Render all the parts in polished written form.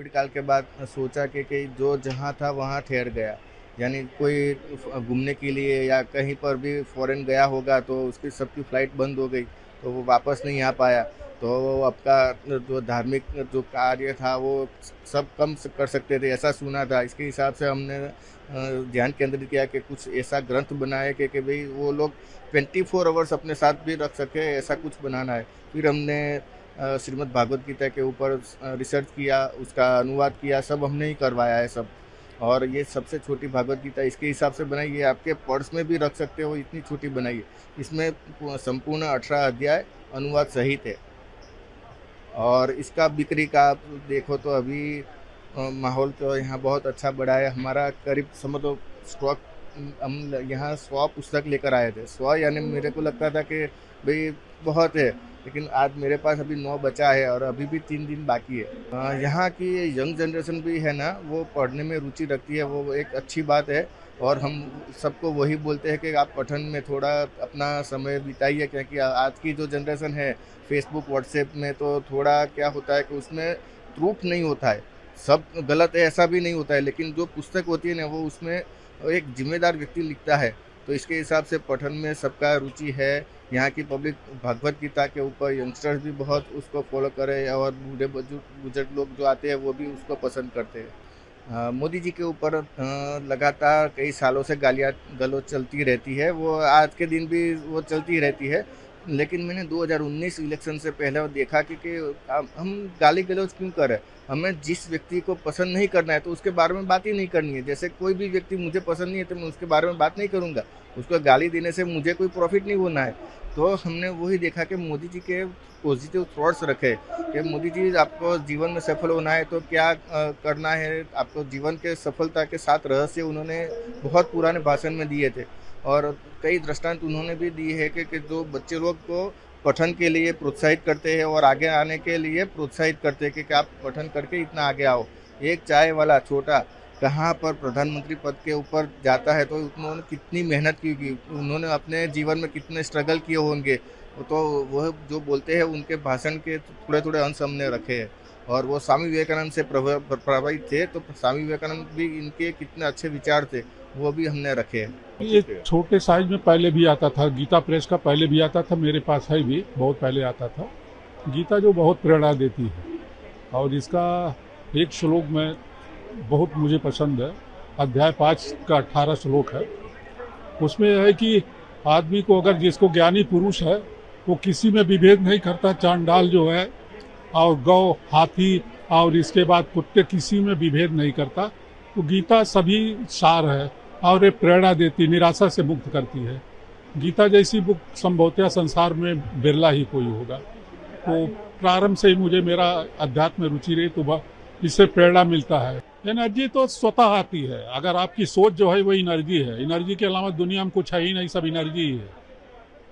Covid काल के बाद सोचा कि जो जहाँ था वहाँ ठहर गया, यानी कोई घूमने के लिए या कहीं पर भी फॉरेन गया होगा तो उसकी सबकी फ़्लाइट बंद हो गई, तो वो वापस नहीं आ पाया। तो वो आपका जो धार्मिक जो कार्य था वो सब कम कर सकते थे, ऐसा सुना था। इसके हिसाब से हमने ध्यान केंद्रित किया कि कुछ ऐसा ग्रंथ बनाए कि भाई वो लोग 24 आवर्स अपने साथ भी रख सके, ऐसा कुछ बनाना है। फिर हमने श्रीमद् भागवत गीता के ऊपर रिसर्च किया, उसका अनुवाद किया, सब हमने ही करवाया है सब। और ये सबसे छोटी भागवत गीता इसके हिसाब से बनाई है, आपके पर्स में भी रख सकते हो, इतनी छोटी बनाई है। इसमें संपूर्ण 18 अध्याय अनुवाद सहित है। और इसका बिक्री का आप देखो तो अभी माहौल तो यहाँ बहुत अच्छा बढ़ा है। हमारा करीब समझ लो स्टॉक, हम यहाँ 100 पुस्तक लेकर आए थे। 100 यानी मेरे को लगता था कि भाई बहुत है, लेकिन आज मेरे पास अभी 9 बचा है और अभी भी 3 दिन बाकी है। यहाँ की यंग जनरेशन भी है ना, वो पढ़ने में रुचि रखती है, वो एक अच्छी बात है। और हम सबको वही बोलते हैं कि आप पठन में थोड़ा अपना समय बिताइए, क्योंकि आज की जो जनरेशन है फेसबुक व्हाट्सएप में तो थोड़ा क्या होता है कि उसमें प्रूफ नहीं होता है, सब गलत है ऐसा भी नहीं होता है, लेकिन जो पुस्तक होती है ना वो उसमें एक जिम्मेदार व्यक्ति लिखता है। तो इसके हिसाब से पठन में सबका रुचि है। यहाँ की पब्लिक भगवत गीता के ऊपर यंगस्टर्स भी बहुत उसको फॉलो करे और बूढ़े बुजुर्ग लोग जो आते हैं वो भी उसको पसंद करते हैं। मोदी जी के ऊपर लगातार कई सालों से गालियाँ गलौज चलती रहती है, वो आज के दिन भी वो चलती रहती है। लेकिन मैंने 2019 इलेक्शन से पहले वो देखा कि हम गाली गलौज क्यों करें। हमें जिस व्यक्ति को पसंद नहीं करना है तो उसके बारे में बात ही नहीं करनी है। जैसे कोई भी व्यक्ति मुझे पसंद नहीं है तो मैं उसके बारे में बात नहीं करूँगा, उसको गाली देने से मुझे कोई प्रॉफिट नहीं होना है। तो हमने वही देखा कि मोदी जी के पॉजिटिव थॉट्स रखे कि मोदी जी आपको जीवन में सफल होना है तो क्या करना है, आपको जीवन के सफलता के 7 रहस्य उन्होंने बहुत पुराने भाषण में दिए थे। और कई दृष्टांत उन्होंने भी दी है कि जो बच्चे लोग को पठन के लिए प्रोत्साहित करते हैं और आगे आने के लिए प्रोत्साहित करते हैं कि आप पठन करके इतना आगे आओ। एक चाय वाला छोटा कहाँ पर प्रधानमंत्री पद के ऊपर जाता है तो उन्होंने कितनी मेहनत की होगी, उन्होंने अपने जीवन में कितने स्ट्रगल किए होंगे। तो वह जो बोलते हैं उनके भाषण के थोड़े थोड़े अंश हमने रखे हैं। और वो स्वामी विवेकानंद से प्रभावित थे, तो स्वामी विवेकानंद भी इनके कितने अच्छे विचार थे वो भी हमने रखे हैं। ये छोटे साइज में पहले भी आता था, गीता प्रेस का पहले भी आता था, मेरे पास है भी, बहुत पहले आता था। गीता जो बहुत प्रेरणा देती है और इसका एक श्लोक में बहुत मुझे पसंद है, अध्याय 5 का 18 श्लोक है। उसमें है कि आदमी को अगर जिसको ज्ञानी पुरुष है वो किसी में विभेद नहीं करता, चांडाल जो है और गौ हाथी और इसके बाद कुत्ते किसी में विभेद नहीं करता। तो गीता सभी सार है और ये प्रेरणा देती, निराशा से मुक्त करती है। गीता जैसी बुक संभवतः संसार में बिरला ही कोई होगा। तो प्रारंभ से ही मुझे मेरा अध्यात्म में रुचि रही, तो इससे प्रेरणा मिलता है। एनर्जी तो स्वतः आती है, अगर आपकी सोच जो है वो एनर्जी है। एनर्जी के अलावा दुनिया में कुछ है ही नहीं, सब एनर्जी ही है।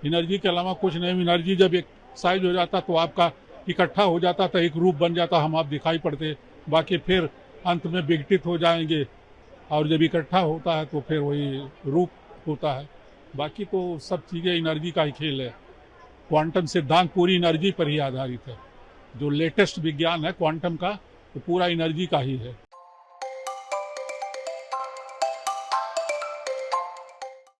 एनर्जी के अलावा कुछ नहीं। एनर्जी जब एक साइज हो जाता तो आपका इकट्ठा हो जाता तो एक रूप बन जाता, हम आप दिखाई पड़ते, बाकी फिर अंत में विघटित हो जाएंगे। और जब इकट्ठा होता है तो फिर वही रूप होता है। बाकी तो सब चीज़ें एनर्जी का ही खेल है। क्वांटम सिद्धांत पूरी एनर्जी पर ही आधारित है। जो लेटेस्ट विज्ञान है क्वांटम का, तो पूरा एनर्जी का ही है।